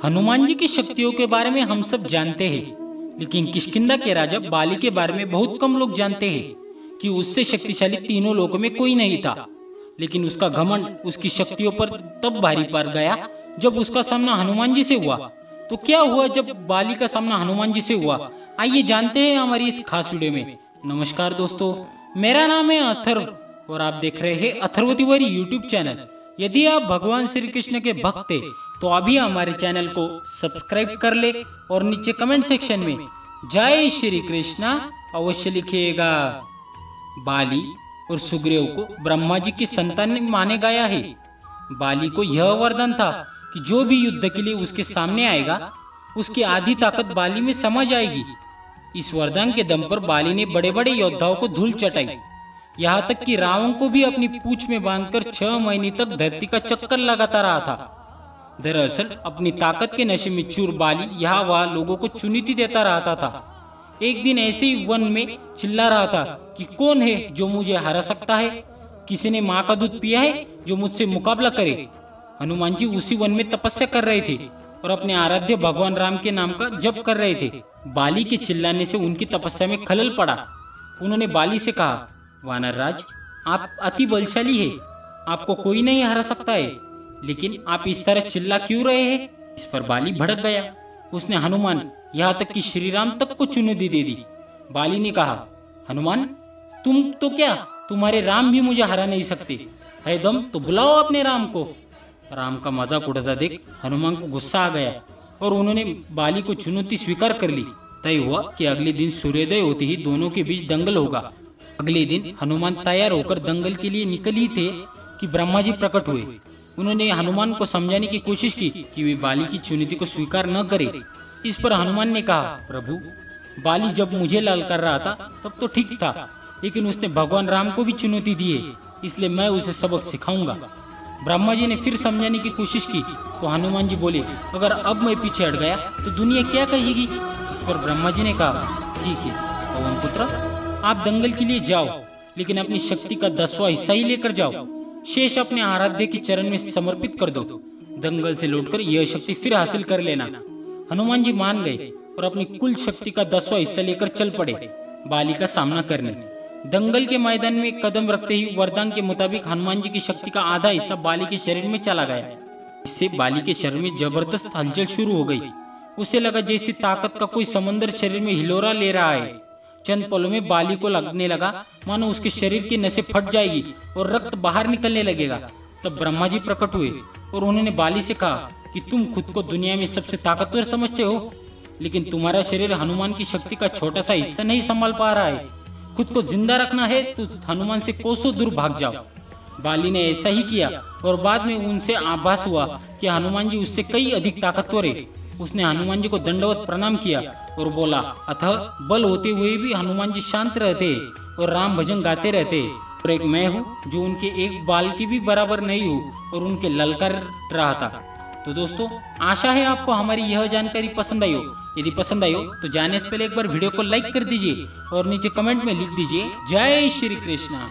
हनुमान जी की शक्तियों के बारे में हम सब जानते हैं, लेकिन किष्किंधा के राजा बाली के बारे में बहुत कम लोग जानते हैं कि उससे शक्तिशाली तीनों लोगों में कोई नहीं था। लेकिन उसका घमंड उसकी शक्तियों पर तब भारी पड़ गया जब उसका सामना हनुमान जी से हुआ। तो क्या हुआ जब बाली का सामना हनुमान जी से हुआ, आइए जानते हैं हमारी इस खास वीडियो में। नमस्कार दोस्तों, मेरा नाम है अथर्व और आप देख रहे हैं अथर्वतिवरी यूट्यूब चैनल। यदि आप भगवान श्री कृष्ण के भक्त हैं तो अभी हमारे चैनल को सब्सक्राइब कर ले और नीचे कमेंट सेक्शन में जय श्री कृष्णा अवश्य लिखिएगा। बाली और सुग्रीव को ब्रह्मा जी की संतान माने गया है। बाली को यह वरदान था कि जो भी युद्ध के लिए उसके सामने आएगा उसकी आधी ताकत बाली में समा जाएगी। इस वरदान के दम पर बाली ने बड़े बड़े योद्धाओं को धूल चटाई, यहाँ तक कि रावण को भी अपनी पूंछ में बांधकर 6 महीने तक धरती का चक्कर लगाता रहा था। दरअसल अपनी ताकत के नशे में चूर बाली यहाँ वहाँ लोगों को चुनौती देता रहता था। एक दिन ऐसे ही वन में चिल्ला रहा था कि कौन है जो मुझे हरा सकता है, किसी ने माँ का दूध पिया है जो मुझसे मुकाबला करे। हनुमान जी उसी वन में तपस्या कर रहे थे और अपने आराध्य भगवान राम के नाम का जप कर रहे थे। बाली के चिल्लाने से उनकी तपस्या में खलल पड़ा। उन्होंने बाली से कहा, वानर राज, आप अति बलशाली है, आपको कोई नहीं हरा सकता है, लेकिन आप इस तरह चिल्ला क्यों रहे हैं? इस पर बाली भड़क गया। उसने हनुमान यहाँ तक कि श्री राम तक को चुनौती दे दी। बाली ने कहा, हनुमान, तुम तो क्या, तुम्हारे राम भी मुझे हरा नहीं सकते, है दम तो बुलाओ अपने राम को। राम का मजाक उड़ाता देख हनुमान को गुस्सा आ गया और उन्होंने बाली को चुनौती स्वीकार कर ली। तय हुआ कि अगले दिन सूर्योदय होते ही दोनों के बीच दंगल होगा। अगले दिन हनुमान तैयार होकर दंगल के लिए निकल ही थे कि ब्रह्मा जी प्रकट हुए। उन्होंने हनुमान को समझाने की कोशिश की कि वे बाली की चुनौती को स्वीकार न करे। इस पर हनुमान ने कहा, प्रभु, बाली जब मुझे लाल कर रहा था तब तो ठीक था, लेकिन उसने भगवान राम को भी चुनौती दी है, इसलिए मैं उसे सबक सिखाऊंगा। ब्रह्मा जी ने फिर समझाने की कोशिश की तो हनुमान जी बोले, अगर अब मैं पीछे हट गया तो दुनिया क्या कहेगी? इस पर ब्रह्मा जी ने कहा, ठीक है पवन पुत्र, आप दंगल के लिए जाओ, लेकिन अपनी शक्ति का 10वां हिस्सा ही लेकर जाओ, शेष अपने आराध्य के चरण में समर्पित कर दो। दंगल से लौटकर यह शक्ति फिर हासिल कर लेना। हनुमान जी मान गए और अपनी कुल शक्ति का 10वां हिस्सा लेकर चल पड़े बाली का सामना करने। दंगल के मैदान में कदम रखते ही वरदान के मुताबिक हनुमान जी की शक्ति का आधा हिस्सा बाली के शरीर में चला गया। इससे बाली के शरीर में जबरदस्त हलचल शुरू हो गई। उसे लगा जैसे ताकत का कोई समंदर शरीर में हिलोरा ले रहा है। चंद पलों में बाली को लगने लगा मानो उसके शरीर की नसें फट जाएगी और रक्त बाहर निकलने लगेगा। तब ब्रह्मा जी प्रकट हुए और उन्होंने बाली से कहा कि तुम खुद को दुनिया में सबसे ताकतवर समझते हो, लेकिन तुम्हारा शरीर हनुमान की शक्ति का छोटा सा हिस्सा नहीं संभाल पा रहा है। खुद को जिंदा रखना है तो हनुमान से कोसों दूर भाग जाओ। बाली ने ऐसा ही किया और बाद में उनसे आभास हुआ कि हनुमान जी उससे कई अधिक ताकतवर है। उसने हनुमान जी को दंडवत प्रणाम किया और बोला, अतः बल होते हुए भी हनुमान जी शांत रहते और राम भजन गाते रहते। और एक मैं हूँ जो उनके एक बाल की भी बराबर नहीं हूँ और उनके ललकार रहा था। तो दोस्तों, आशा है आपको हमारी यह जानकारी पसंद आई हो। यदि पसंद आई हो तो जाने से पहले एक बार वीडियो को लाइक कर दीजिए और नीचे कमेंट में लिख दीजिए जय श्री कृष्णा।